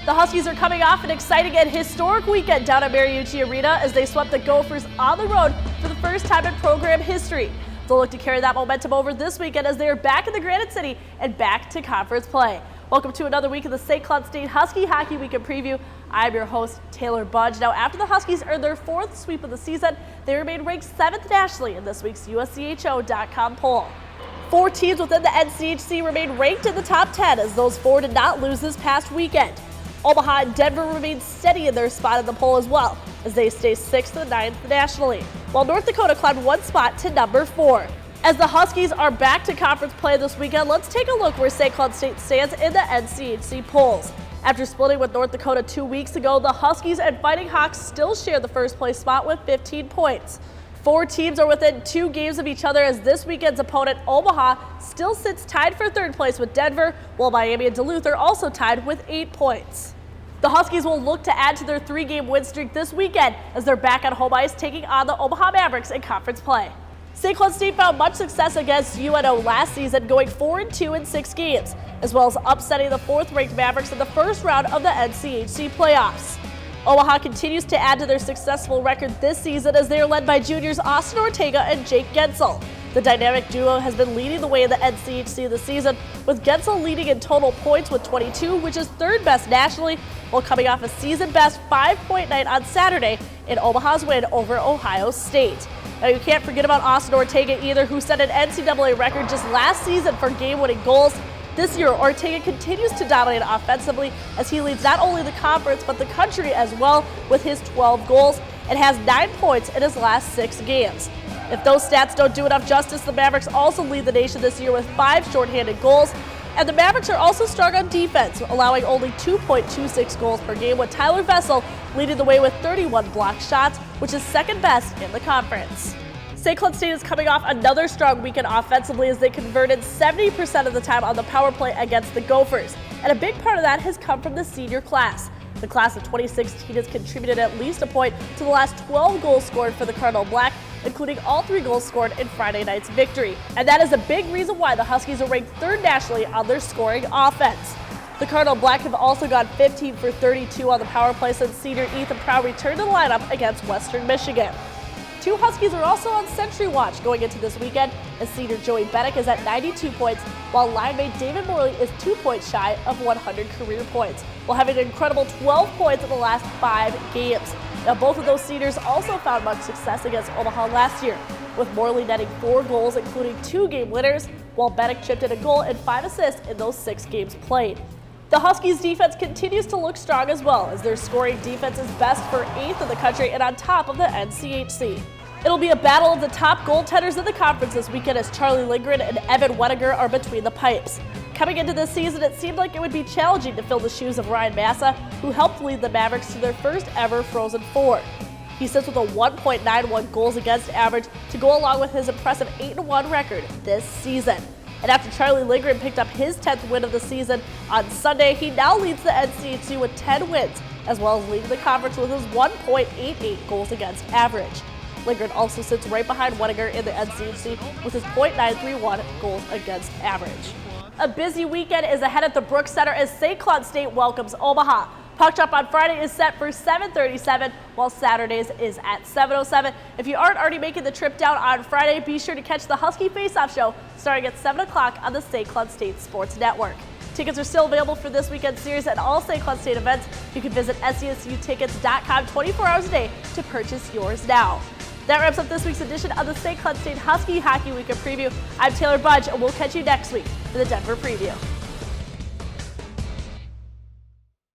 The Huskies are coming off an exciting and historic weekend down at Mariucci Arena as they swept the Gophers on the road for the first time in program history. They'll look to carry that momentum over this weekend as they are back in the Granite City and back to conference play. Welcome to another week of the St. Cloud State Husky Hockey Weekend Preview. I'm your host, Taylor Budge. Now, after the Huskies earned their fourth sweep of the season, they remain ranked 7th nationally in this week's USCHO.com poll. 4 teams within the NCHC remain ranked in the top 10 as those 4 did not lose this past weekend. Omaha and Denver remain steady in their spot in the poll as well, as they stay 6th and 9th nationally, while North Dakota climbed 1 spot to number 4. As the Huskies are back to conference play this weekend, let's take a look where St. Cloud State stands in the NCHC polls. After splitting with North Dakota 2 weeks ago, the Huskies and Fighting Hawks still share the first place spot with 15 points. 4 teams are within 2 games of each other as this weekend's opponent, Omaha, still sits tied for 3rd place with Denver, while Miami and Duluth are also tied with 8 points. The Huskies will look to add to their 3-game win streak this weekend as they're back on home ice taking on the Omaha Mavericks in conference play. St. Cloud State found much success against UNO last season, going 4-2 in 6 games, as well as upsetting the 4th-ranked Mavericks in the first round of the NCHC playoffs. Omaha continues to add to their successful record this season as they are led by juniors Austin Ortega and Jake Gensel. The dynamic duo has been leading the way in the NCHC this season, with Gensel leading in total points with 22, which is 3rd best nationally, while coming off a season-best 5-point night on Saturday in Omaha's win over Ohio State. Now, you can't forget about Austin Ortega either, who set an NCAA record just last season for game-winning goals. This year, Ortega continues to dominate offensively as he leads not only the conference but the country as well with his 12 goals and has 9 points in his last 6 games. If those stats don't do enough justice, the Mavericks also lead the nation this year with 5 shorthanded goals. And the Mavericks are also strong on defense, allowing only 2.26 goals per game, with Tyler Vessel leading the way with 31 blocked shots, which is 2nd best in the conference. St. Cloud State is coming off another strong weekend offensively as they converted 70% of the time on the power play against the Gophers. And a big part of that has come from the senior class. The class of 2016 has contributed at least a point to the last 12 goals scored for the Cardinal Black, including all 3 goals scored in Friday night's victory. And that is a big reason why the Huskies are ranked 3rd nationally on their scoring offense. The Cardinal Black have also gone 15 for 32 on the power play since senior Ethan Proud returned to the lineup against Western Michigan. 2 Huskies are also on century watch going into this weekend, as senior Joey Bennick is at 92 points, while linemate David Morley is 2 points shy of 100 career points, while having an incredible 12 points in the last 5 games. Now, both of those seniors also found much success against Omaha last year, with Morley netting 4 goals, including 2 game winners, while Bennick chipped in a goal and 5 assists in those 6 games played. The Huskies' defense continues to look strong as well, as their scoring defense is best for 8th in the country and on top of the NCHC. It'll be a battle of the top goaltenders in the conference this weekend as Charlie Lindgren and Evan Wettiger are between the pipes. Coming into this season, it seemed like it would be challenging to fill the shoes of Ryan Massa, who helped lead the Mavericks to their first ever Frozen Four. He sits with a 1.91 goals against average to go along with his impressive 8-1 record this season. And after Charlie Lindgren picked up his 10th win of the season on Sunday, he now leads the NCHC with 10 wins, as well as leading the conference with his 1.88 goals against average. Lindgren also sits right behind Wettiger in the NCHC with his .931 goals against average. A busy weekend is ahead at the Brooks Center as St. Cloud State welcomes Omaha. Puck drop on Friday is set for 7:37, while Saturdays is at 7:07. If you aren't already making the trip down on Friday, be sure to catch the Husky Face-Off Show starting at 7 o'clock on the St. Cloud State Sports Network. Tickets are still available for this weekend's series at all St. Cloud State events. You can visit SCSUtickets.com 24 hours a day to purchase yours now. That wraps up this week's edition of the St. Cloud State Husky Hockey Weekend Preview. I'm Taylor Budge, and we'll catch you next week for the Denver Preview.